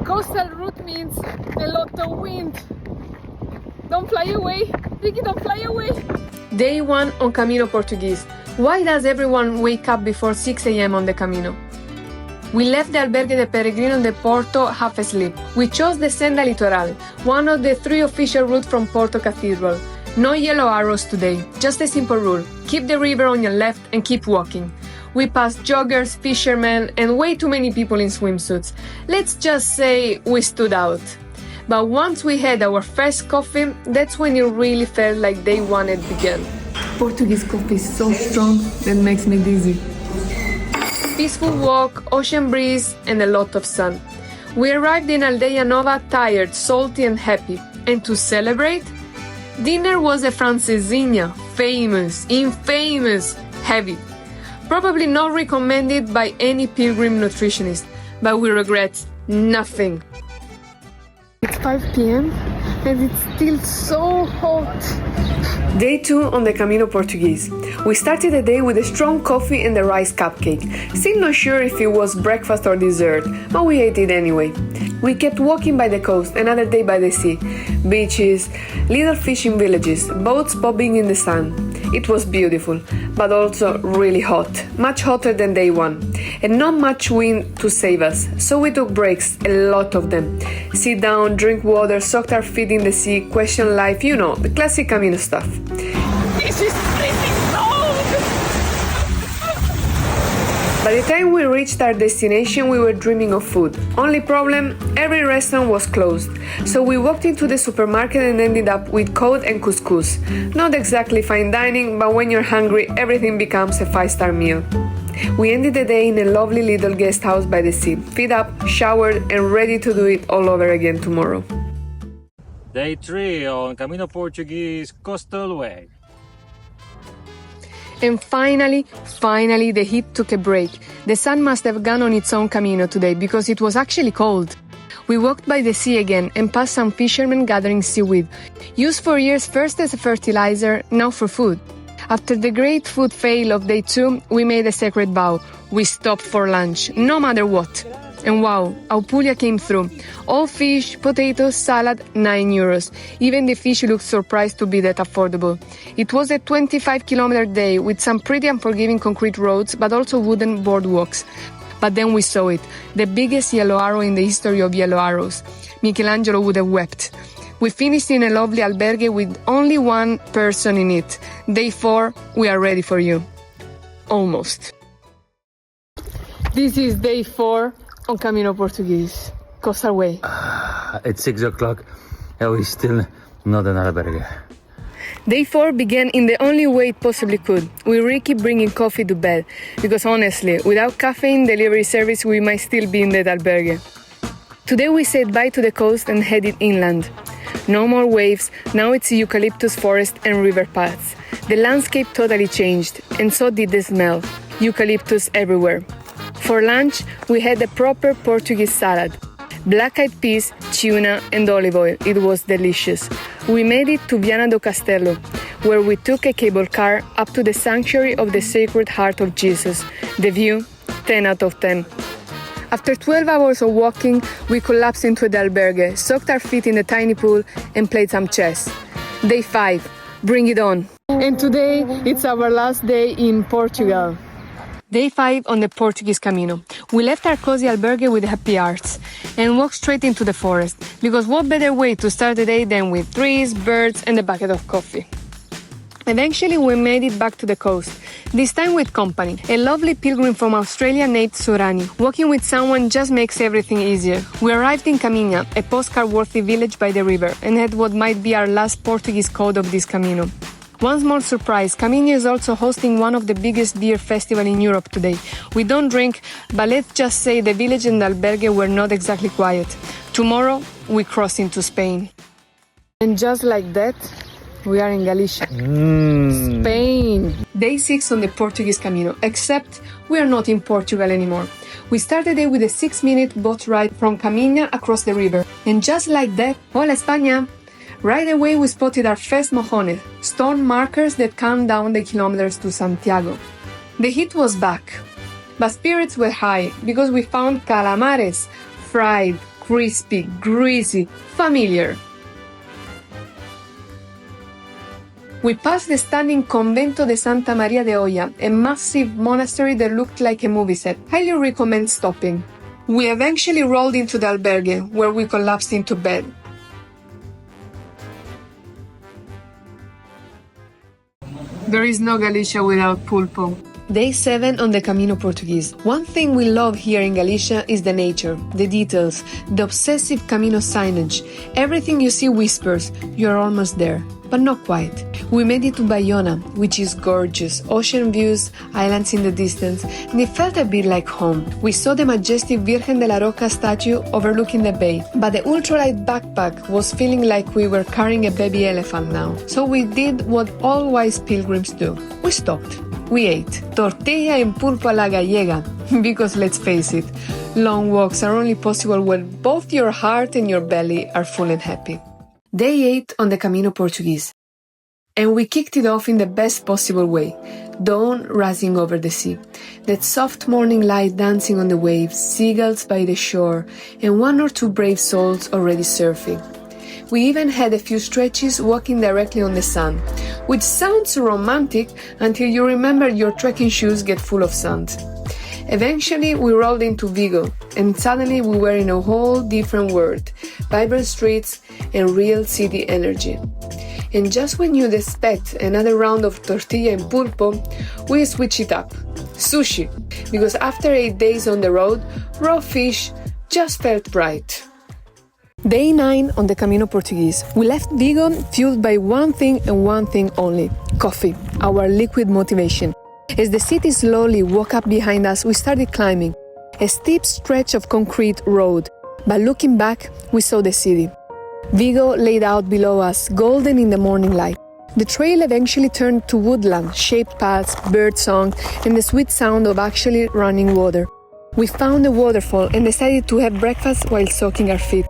Coastal route means a lot of wind. Don't fly away, Ricky, don't fly away. Day 1 on Camino Portuguese. Why does everyone wake up before 6 a.m. on the Camino? We left the Albergue de Peregrino de Porto half asleep. We chose the Senda Litoral, one of the 3 official routes from Porto Cathedral. No yellow arrows today, just a simple rule. Keep the river on your left and keep walking. We passed joggers, fishermen, and way too many people in swimsuits. Let's just say we stood out. But once we had our first coffee, that's when it really felt like day 1 had begun. Portuguese coffee is so strong that makes me dizzy. Peaceful walk, ocean breeze, and a lot of sun. We arrived in Aldeia Nova tired, salty, and happy. And to celebrate, dinner was a francesinha, famous, infamous, heavy. Probably not recommended by any pilgrim nutritionist, but we regret nothing. It's 5 p.m. and it's still so hot. Day 2 on the Camino Portuguese. We started the day with a strong coffee and a rice cupcake. Still not sure if it was breakfast or dessert, but we ate it anyway. We kept walking by the coast, another day by the sea. Beaches, little fishing villages, boats bobbing in the sun. It was beautiful, but also really hot, much hotter than day 1. And not much wind to save us, so we took breaks, a lot of them. Sit down, drink water, soaked our feet in the sea, question life, you know, the classic Camino stuff. This is freezing cold! By the time we reached our destination, we were dreaming of food. Only problem, every restaurant was closed. So we walked into the supermarket and ended up with cod and couscous. Not exactly fine dining, but when you're hungry, everything becomes a 5-star meal. We ended the day in a lovely little guest house by the sea, feet up, showered, and ready to do it all over again tomorrow. Day 3 on Camino Portuguese Coastal Way. And finally, the heat took a break. The sun must have gone on its own Camino today because it was actually cold. We walked by the sea again and passed some fishermen gathering seaweed, used for years first as a fertilizer, now for food. After the great food fail of day 2, we made a sacred vow. We stopped for lunch, no matter what. And wow, our Puglia came through. All fish, potatoes, salad, €9. Even the fish looked surprised to be that affordable. It was a 25-kilometer day with some pretty unforgiving concrete roads, but also wooden boardwalks. But then we saw it, the biggest yellow arrow in the history of yellow arrows. Michelangelo would have wept. We finished in a lovely albergue with only one person in it. Day 4, we are ready for you. Almost. This is day 4 on Camino Portuguese, Coastal Way. It's 6 o'clock and we still not an albergue. Day 4 began in the only way it possibly could, with Ricky bringing coffee to bed, because honestly, without caffeine delivery service we might still be in that albergue. Today we said bye to the coast and headed inland. No more waves, now it's eucalyptus forest and river paths. The landscape totally changed, and so did the smell. Eucalyptus everywhere. For lunch, we had a proper Portuguese salad. Black-eyed peas, tuna and olive oil. It was delicious. We made it to Viana do Castelo, where we took a cable car up to the sanctuary of the Sacred Heart of Jesus. The view, 10 out of 10. After 12 hours of walking, we collapsed into the albergue, soaked our feet in the tiny pool and played some chess. Day 5, bring it on. And today, it's our last day in Portugal. Day 5 on the Portuguese Camino. We left our cozy albergue with happy hearts and walked straight into the forest, because what better way to start the day than with trees, birds and a bucket of coffee. Eventually we made it back to the coast, this time with company, a lovely pilgrim from Australia named Surani. Walking with someone just makes everything easier. We arrived in Caminha, a postcard-worthy village by the river, and had what might be our last Portuguese code of this Camino. One small surprise, Camino is also hosting one of the biggest beer festivals in Europe today. We don't drink, but let's just say the village and the albergue were not exactly quiet. Tomorrow, we cross into Spain. And just like that, we are in Galatia, Spain. Day 6 on the Portuguese Camino, except we are not in Portugal anymore. We started the day with a 6-minute boat ride from Caminha across the river. And just like that, hola España! Right away we spotted our first mojones, stone markers that count down the kilometers to Santiago. The heat was back, but spirits were high because we found calamares, fried, crispy, greasy, familiar. We passed the stunning Convento de Santa Maria de Olla, a massive monastery that looked like a movie set. Highly recommend stopping. We eventually rolled into the albergue, where we collapsed into bed. There is no Galicia without pulpo. Day 7 on the Camino Portuguese. One thing we love here in Galicia is the nature, the details, the obsessive Camino signage. Everything you see whispers, you're almost there. But not quite. We made it to Bayona, which is gorgeous, ocean views, islands in the distance, and it felt a bit like home. We saw the majestic Virgen de la Roca statue overlooking the bay, but the ultralight backpack was feeling like we were carrying a baby elephant now. So we did what all wise pilgrims do. We stopped. We ate tortilla and pulpo a la gallega, because let's face it, long walks are only possible when both your heart and your belly are full and happy. Day 8 on the Camino Portuguese. And we kicked it off in the best possible way. Dawn rising over the sea. That soft morning light dancing on the waves, seagulls by the shore, and one or two brave souls already surfing. We even had a few stretches walking directly on the sun, which sounds romantic until you remember your trekking shoes get full of sand. Eventually, we rolled into Vigo, and suddenly we were in a whole different world, vibrant streets and real city energy. And just when you'd expect another round of tortilla and pulpo, we switch it up. Sushi, because after 8 days on the road, raw fish just felt right. Day 9 on the Camino Portuguese. We left Vigo fueled by one thing and one thing only: coffee, our liquid motivation. As the city slowly woke up behind us, we started climbing a steep stretch of concrete road. But looking back, we saw the city. Vigo laid out below us, golden in the morning light. The trail eventually turned to woodland, shaped paths, bird song, and the sweet sound of actually running water. We found a waterfall and decided to have breakfast while soaking our feet.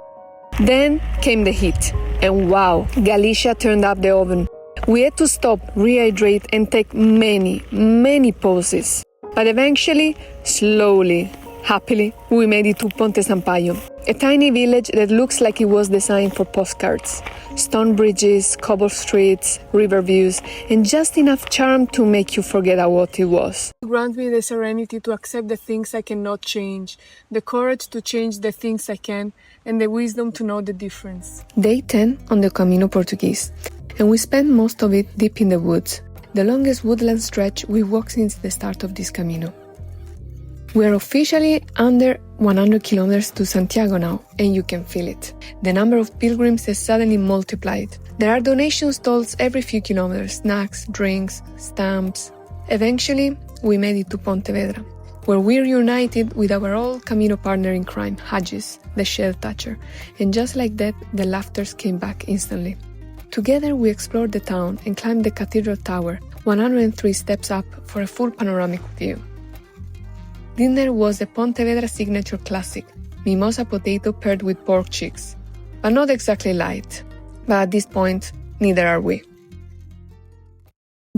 Then came the heat, and wow, Galicia turned up the oven. We had to stop, rehydrate, and take many poses. But eventually, slowly, happily, we made it to Ponte Sampaio, a tiny village that looks like it was designed for postcards. Stone bridges, cobble streets, river views, and just enough charm to make you forget what it was. Grant me the serenity to accept the things I cannot change, the courage to change the things I can, and the wisdom to know the difference. Day 10 on the Camino Portuguese, and we spent most of it deep in the woods, the longest woodland stretch we walked since the start of this Camino. We are officially under 100 kilometers to Santiago now, and you can feel it. The number of pilgrims has suddenly multiplied. There are donation stalls every few kilometers, snacks, drinks, stamps. Eventually, we made it to Pontevedra, where we reunited with our old Camino partner in crime, Hagis, the shell toucher, and just like that, the laughters came back instantly. Together, we explored the town and climbed the cathedral tower, 103 steps up for a full panoramic view. Dinner was the Pontevedra signature classic, mimosa potato paired with pork cheeks. But not exactly light. But at this point, neither are we.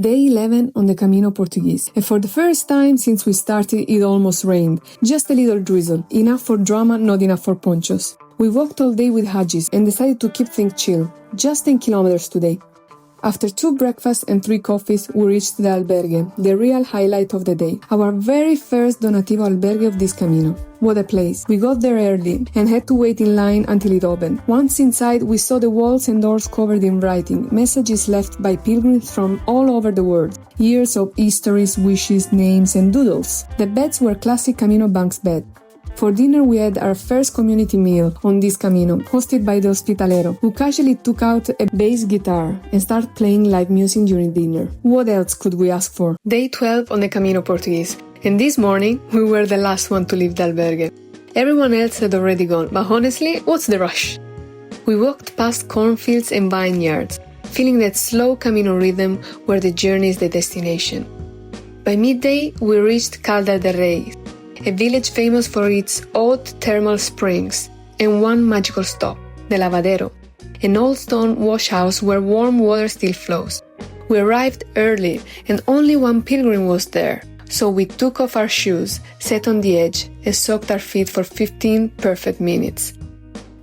Day 11 on the Camino Portuguese. And for the first time since we started, it almost rained. Just a little drizzle, enough for drama, not enough for ponchos. We walked all day with Hagis and decided to keep things chill. Just 10 kilometers today. After 2 breakfasts and 3 coffees, we reached the albergue, the real highlight of the day. Our very first donativo albergue of this Camino. What a place. We got there early and had to wait in line until it opened. Once inside, we saw the walls and doors covered in writing, messages left by pilgrims from all over the world. Years of histories, wishes, names, and doodles. The beds were classic Camino bunks bed. For dinner, we had our first community meal on this Camino, hosted by the Hospitalero, who casually took out a bass guitar and started playing live music during dinner. What else could we ask for? Day 12 on the Camino Portuguese. And this morning, we were the last one to leave the albergue. Everyone else had already gone, but honestly, what's the rush? We walked past cornfields and vineyards, feeling that slow Camino rhythm where the journey is the destination. By midday, we reached Calda del Rey, a village famous for its old thermal springs, and one magical stop, the Lavadero, an old stone wash house where warm water still flows. We arrived early, and only one pilgrim was there, so we took off our shoes, sat on the edge, and soaked our feet for 15 perfect minutes.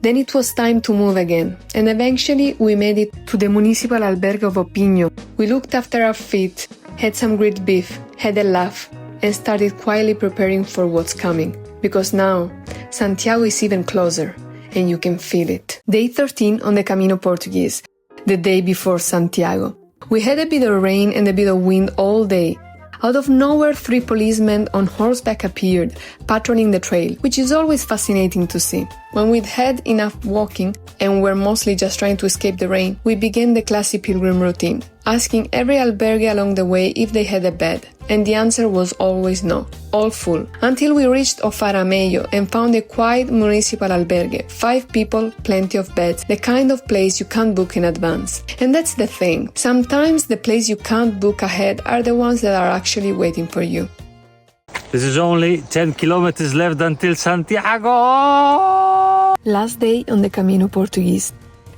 Then it was time to move again, and eventually we made it to the municipal albergue of Opinio. We looked after our feet, had some grilled beef, had a laugh, and started quietly preparing for what's coming. Because now, Santiago is even closer, and you can feel it. Day 13 on the Camino Portuguese, the day before Santiago. We had a bit of rain and a bit of wind all day. Out of nowhere, 3 policemen on horseback appeared, patrolling the trail, which is always fascinating to see. When we'd had enough walking, and were mostly just trying to escape the rain, we began the classic pilgrim routine, asking every albergue along the way if they had a bed, and the answer was always no, all full. Until we reached Ofarameyo and found a quiet municipal albergue, 5 people, plenty of beds, the kind of place you can't book in advance. And that's the thing, sometimes the place you can't book ahead are the ones that are actually waiting for you. This is only 10 kilometers left until Santiago! Last day on the Camino Portuguese.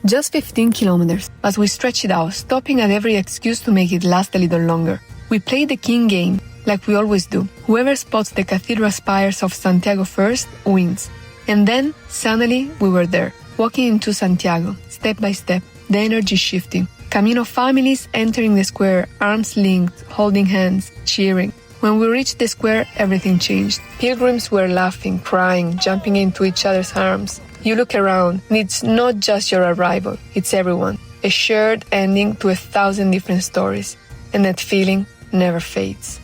Just 15 kilometers, but we stretched it out, stopping at every excuse to make it last a little longer. We played the king game, like we always do. Whoever spots the cathedral spires of Santiago first wins. And then, suddenly, we were there, walking into Santiago, step by step, the energy shifting. Camino families entering the square, arms linked, holding hands, cheering. When we reached the square, everything changed. Pilgrims were laughing, crying, jumping into each other's arms. You look around, and it's not just your arrival, it's everyone. A shared ending to 1,000 different stories. And that feeling never fades.